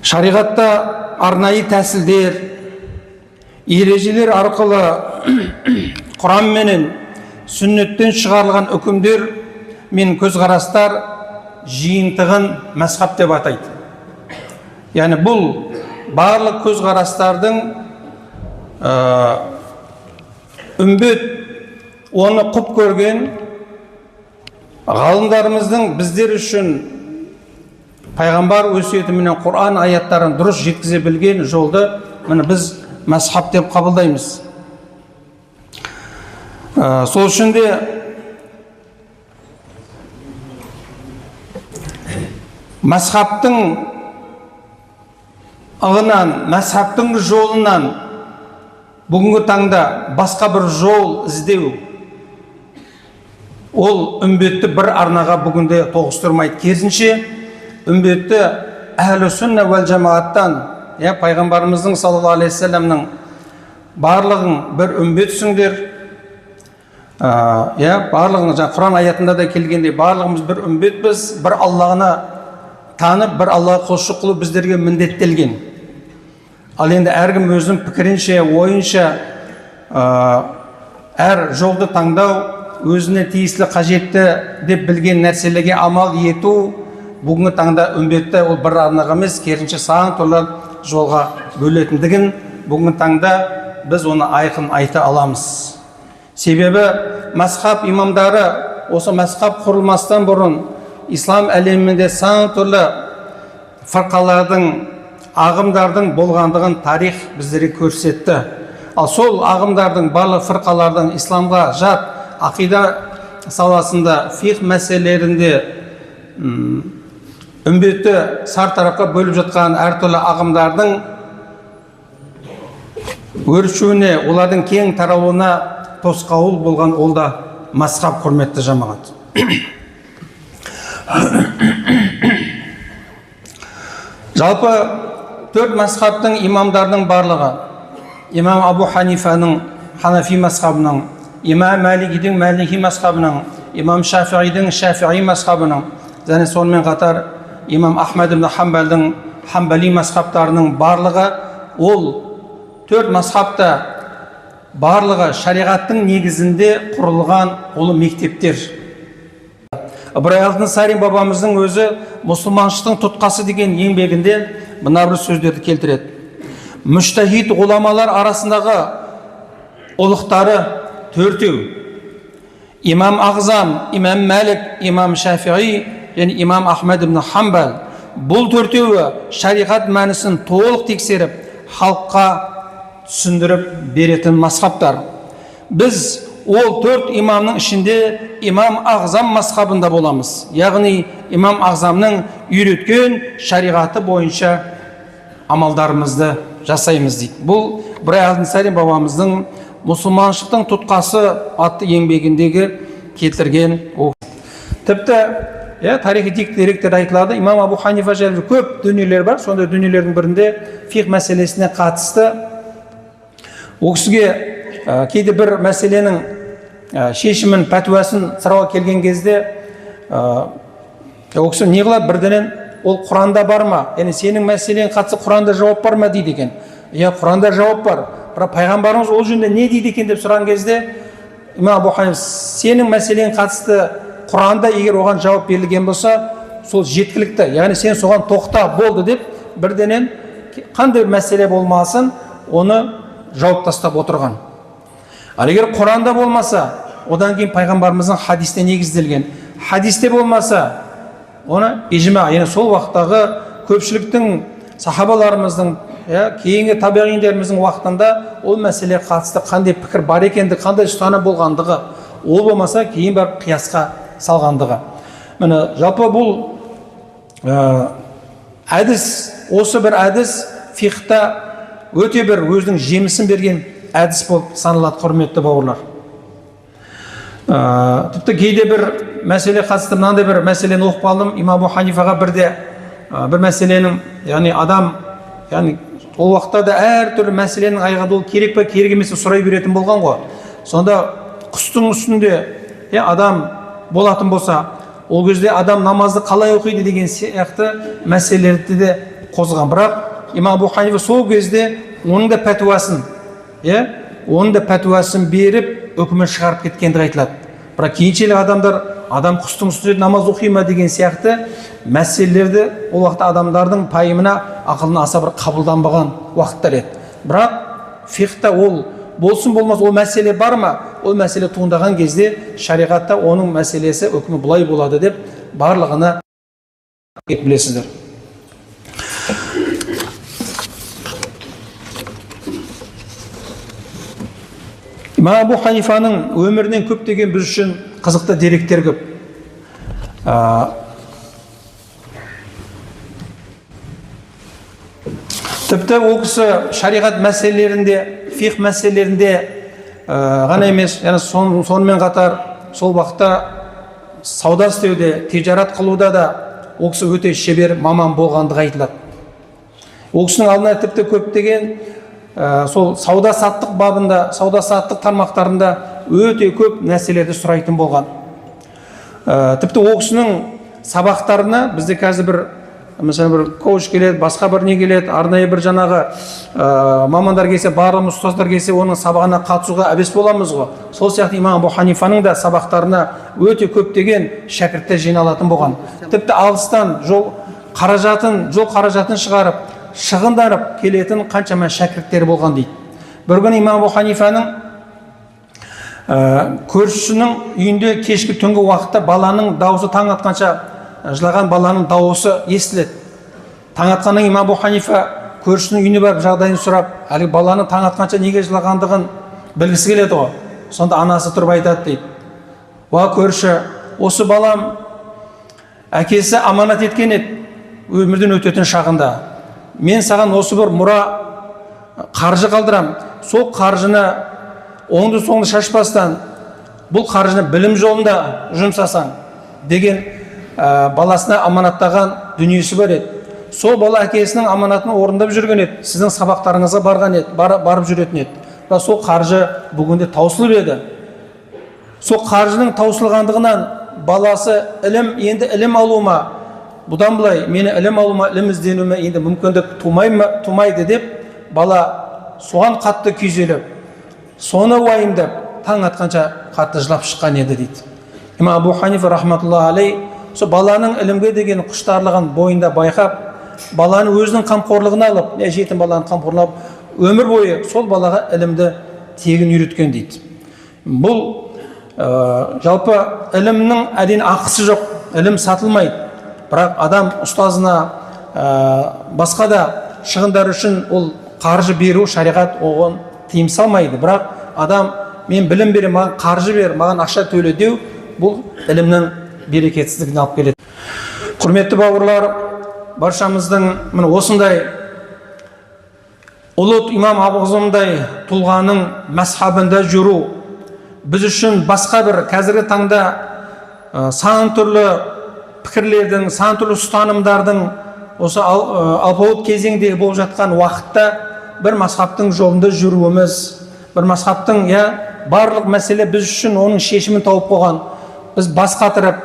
Шариғатта арнайы тәсілдер, ережелер арқылы Құран менен сүннеттен шығарылған үкімдер мен көзқарастар жиынтығын мәзһаб деп атайды. Яғни бұл барлық көзқарастардың үмбет оны құп көрген ғалымдарымыздың біздер үшін пайғамбар өсиеті менен Құран аяттарын дұрыс жеткізе білген жолды міне біз мәзһаб деп қабылдаймыз. Сол үшін де мәзһабтың ығынан, мәзһабтың жолынан бүгінгі таңда басқа бір жол іздеу, ол үмбетті бір арнаға бүгінде тоғыстырмайды. Керісінше үмбетті әхлі сүнна уәл жамағаттан, пайғамбарымыздың саллаллаху алейхи вассаламның барлығың бір үмбетсіңдер, барлығың Құран аятында да келгендей барлығымыз бір үмбетпіз, бір Аллахына танып, бір Аллаға құлшылық қылу біздерге міндеттелген. Ал енді әркім өзінің пікірінше, ойынша әр жолды таңдау, өзіне тиесілі қажетті деп білген нәрселерге амал ету бүгінгі таңда үмбетті ол бір арнаға емес, керісінше сан түрлі жолға бөлетіндігін бүгінгі таңда біз оны айқын айта аламыз. Себебі мәзһаб имамдары осы мәзһаб құрылмастан бұрын ислам әлемінде сан түрлі фирқалардың, ағымдардың болғандығын тарих біздерге көрсетті. Ал сол ағымдардың, барлық фирқалардың исламға жат ақида саласында, фиқ мәселелерінде үмбетті сар тарапқа бөліп жатқан әртүрлі ағымдардың өршуіне, олардың кең таралуына тосқауыл болған ол да мәзһаб, құрметті жамағат. Жалпы төрт мәзһабтың имамдарының барлығы, имам Абу Ханифаның Ханафи мәзһабының, имам Маликидің Малики мәзһабының, имам Шафиғидің Шафиғи мәзһабының, және сонымен қатар имам Ахмад ибн Хамбалдың Хамбали мәзһабтарының барлығы, ол төрт мәзһабта барлығы шариғаттың негізінде құрылған ұлы мектептер. Ибрахим алтынсарин бабамыздың өзі мұсылманшылықтың тұтқасы деген еңбегінде мына бір сөздерді келтіреді. Мүжтәһид ғұламалар арасындағы ұлықтары төртеу: имам Ағзам, имам Малик, имам Шафиғи және имам Ахмад ибн Хамбал. Бұл төртеуі шариғат мәнісін толық тексеріп, халыққа түсіндіріп беретін мәзһабтар. Біз ол төрт имамның ішінде имам Ағзам мәзһабында боламыз. Яғни имам Ағзамның үйреткен шариғаты бойынша амалдарымызды жасаймыз дейді. Бұл Ибрахим алтынсарин бабамыздың мұсылманшылықтың тұтқасы атты еңбегіндегі келтірген. Тіпті тарихи деректер айтылады. Имам Абу Ханифа жайлы көп дүниелер бар. Сондай дүниелердің бірінде фиқ мәселесіне қатысты ол кісіге кейде бір мәселенің шешімін, пәтуасын сұрауға келген кезде ол кісі не қылады? Бірден ол Құранда бар ма? Яғни сенің мәселең қатысы Құранда жауап бар ма дейді екен. Құранда жауап бар. Бірақ пайғамбарымыз ол жөнінде не дейді екен деп сұраған кезде имам Абу Ханифа, сенің мәселең қатысты Құранда егер оған жауап берілген болса, сол жеткілікті. Яғни сен соған тоқта болды деп бірден қандай мәселе болмасын оны жауап тастап отырған. Ал егер Құранда болмаса, одан кейін пайғамбарымыздың хадисте негізделген. Хадисте болмаса, оны ижма, яғни сол уақыттағы көпшіліктің, сахабаларымыздың, кейінгі табиғиндеріміздің уақытында ол мәселе қатысты қандай пікір бар екендігі, қандай ұстаным болғандығы, ол болмаса кейін барып қиясқа салғандығы. Міне жалпы бұл әдіс, осы бір әдіс фиқта өте бір өзінің жемісін берген әдіс болып саналады, құрметті бауырлар. Тіпті кейде бір мәселе қатысты мынандай бір мәселені оқып қалдым. Имам Абу Ханифаға бір мәселенің, яғни адам, яғни ол уақытта да әртүрлі мәселенің айғады ол керек пе керек емес сұрай беретін болған ғой. Сонда құстың үстінде адам болатын болса, ол кезде адам намазды қалай оқиды деген сияқты мәселелерді де қозған. Бірақ имам Абу Ханифа сол кезде оның да пәтуасын беріп үкімін шығарып кеткендігі айтылады. Бірақ кейіншелік адамдар адам құстың үстінде намаз оқи ма деген сияқты мәселелерді ол уақытта адамдардың пайымына, ақылына аса бір қабылданбаған уақыттар еді. Бірақ фиқта ол болсын болмас ол мәселе бар ма, ол мәселе туындаған кезде шариғатта оның мәселесі үкімі бұлай болады деп барлығына білесіздер. Имам Абу Ханифаның өмірінен көптеген біз үшін қызықты деректер көп. Тіпті ол кісі шариғат мәселелерінде, фиқ мәселелерінде ғана емес, сонымен қатар сол уақытта сауда істеуде, тижарат қылуда да ол кісі өте шебер маман болғандығы айтылады. Ол кісінің алдына тіпті көптеген сол сауда саттық бабында, сауда саттық тармақтарында өте көп нәрселерді сұрайтын болған. Тіпті ол кісінің сабақтарына бізде қазір бір коуч келеді, басқа бір не келеді, арнайы бір жаңағы мамандар келсе, барлығымыз ұстаздар келсе, оның сабағына қатысуға әбес боламыз ғой. Сол сияқты имам Абу Ханифаның да сабақтарына өте көптеген шәкірттер жиналатын болған. Тіпті алыстан жол қаражатын шығарып, шығындарып келетін қаншама шәкірттері болған дейді. Бір күні имам Абу Ханифаның көршісінің үйінде кешкі түнгі уақытта баланың дауысы, таң атқанша жылаған баланың дауысы естіледі. Таң атқаннан имам Абу Ханифа көршісінің үйіне барып жағдайын сұрап, әлгі баланың таң атқанша неге жылағандығын білгісі келеді ғой. Сонда анасы тұрып айтады дейді: "Уа көрші, осы балам әкесі аманат еткен еді өмірден өтетін шағында. Мен саған осы бір мұра қаржы қалдырам. Сол қаржыны оңды соңды шашпастан бұл қаржыны білім жолында жұмсасаң" деген баласына аманаттаған дүниесі бар еді. Сол бала әкесінің аманатын орындап жүрген еді, сіздің сабақтарыңызға барған еді, барып жүретін еді. Бірақ сол қаржы бүгінде таусылып еді. Сол қаржының таусылғандығынан баласы енді ілім алуыма, бұдан былай мені ілім алуыма, ілім ізденуіме енді мүмкіндік тумайды деп, бала соған қатты күйзеліп, соны уайымдап, таң атқанша қатты жылап шыққан еді дейді. Имам Абу Ханифа рахматуллахи алейх сол баланың ілімге деген құштарлығын бойында байқап, баланы өзінің қамқорлығына алып, жетім баланы қамқорлығына алып, өмір бойы сол балаға ілімді тегін үйреткен дейді. Бұл жалпы ілімнің әрине ақысы жоқ, ілім сатылмайды. Бірақ адам ұстазына басқа да шығындар үшін ол қаржы беру, шариғат оған тыйым салмайды. Бірақ адам мен білім берем, маған қаржы бер, маған ақша төле деу, бұл ілімнің берекетсіздігіне алып келеді. Құрметті бауырлар, баршамыздың міне осындай ұлы имам Абу-Ханифадай тұлғаның мәзһабында жүру біз үшін басқа бір қазіргі таңда сан түрлі пікірлердің, сан түрлі ұстанымдардың осы алпауыт кезеңдегі болып жатқан уақытта бір мәзһабтың жолында жүруіміз, бір мәзһабтың барлық мәселе біз үшін оның шешімін тауып қойған. Біз бас қатырып,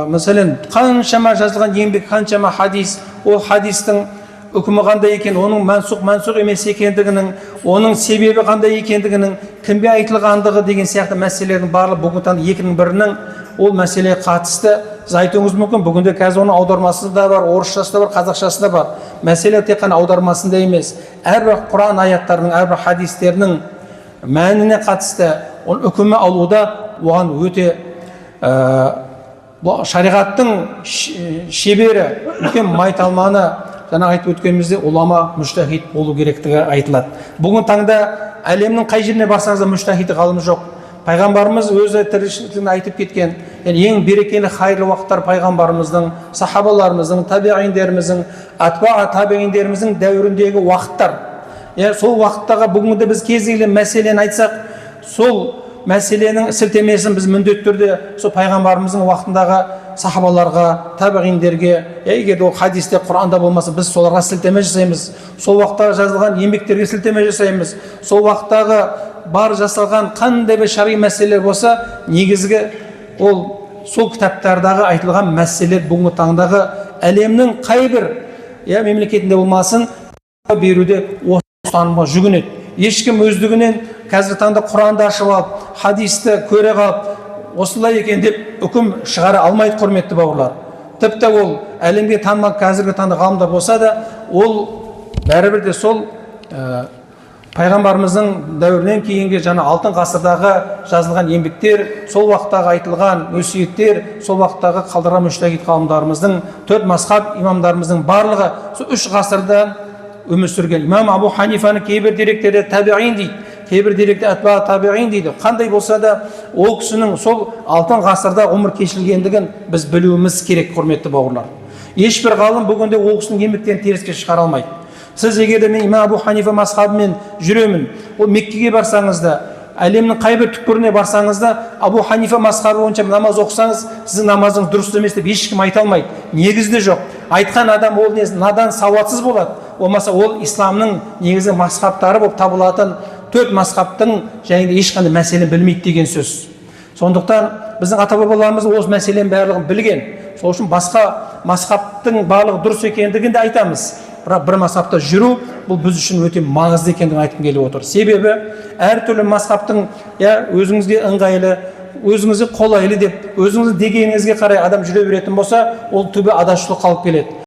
мәселен, қаншама жазылған еңбек, қаншама хадис, ол хадистің үкімі қандай екен, оның мәнсұқ емес екендігінің, оның себебі қандай екендігінің, кімге айтылғандығы деген сияқты мәселелердің барлығы бүгінгі таңда екінің бірінің ол мәселеге қатысты. Сіз айтуыңыз мүмкін, бүгінде қазір оның аудармасы да бар, орысшасы да бар, қазақшасы да бар. Мәселе тек қана аудармасында емес, әрбір Құран аяттарының, әрбір хадистерінің мәніне қатысты оның үкімі алуда оған өте шариғаттың шебері, үлкен майталманы, жаңа айтып өткенімізде улама, мүжтәһид болу керектігі айтылады. Бүгін таңда әлемнің қай жеріне барсаңыз да мүжтәһид ғалым жоқ. Пайғамбарымыз өзі тіршілігін айтып кеткен, ең берекелі хайырлы уақыттар пайғамбарымыздың, сахабаларымыздың, табиғиндеріміздің, атбаға табиғиндеріміздің дәуіріндегі уақыттар. Сол уақыттағы бүгінгі біз кез келген мәселені айтсақ, сол мәселенің сілтемесін біз міндетті түрде сол пайғамбарымыздың уақытындағы сахабаларға, табиғиндерге, егер ол хадисте, Құранда болмаса, біз соларға сілтеме жасаймыз. Сол уақыттағы жазылған еңбектерге сілтеме жасаймыз. Сол уақыттағы бар жасалған қандай бір шари мәселелер болса, негізгі ол сол кітаптардағы айтылған мәселелер бүгінгі таңдағы әлемнің қай бір мемлекетінде болмасын беруде осы ұстанымға жүгінеді. Ешкім өздігінен қазіргі таңда Құранды ашып алып, хадисті көре қалып, осылай екен деп үкім шығара алмайды, құрметті бауырлар. Тіпті ол әлемге танымал қазіргі таңда ғалымдар болса да, ол бәрібір де сол пайғамбарымыздың дәуірінен кейінгі жаңа алтын ғасырдағы жазылған еңбектер, сол уақыттағы айтылған өсиеттер, сол уақыттағы қалдырған мүжтәһид ғалымдарымыздың, 4 мазһаб имамдарымыздың барлығы сол 3 ғасырда өмір сүрген. Имам Абу Ханифаны кейбір деректерде табиғин дейді, кейбір деректе атбаға табиғин дейді. Қандай болса да, ол кісінің сол алтын ғасырда ғұмыр кешілгендігін біз білуіміз керек, құрметті бауырлар. Ешбір ғалым бүгінде ол кісінің еңбектерін теріске шығара алмайды. Сіз егер де мен имам Абу Ханифа мазһабымен жүремін, ол Меккеге барсаңыз да, әлемнің қай бір түкпіріне барсаңыз да, Абу Ханифа мазһабы бойынша намаз оқысаңыз, сіздің намазыңыз дұрыс емес деп ешкім айта алмайды. Негізде жоқ. Айтқан адам ол надан, сауатсыз болады. Болмаса ол исламның негізгі мазһабтары болып табылатын 4 мазһабтың және ешқандай мәселені білмейді деген сөз. Сондықтан біздің ата-бабаларымыз осы мәселенің барлығын білген. Сол үшін басқа мазһабтың барлығы дұрыс екендігін де айтамыз. Бірақ бір мазһабта жүру бұл біз үшін өте маңызды екендігін айтқым келіп отыр. Себебі әртүрлі мазһабтың өзіңізге ыңғайлы, өзіңізге қолайлы деп, өзіңіздің дегеніңізге қарай адам жүре беретін болса, ол түбі адасушылық қалып келеді.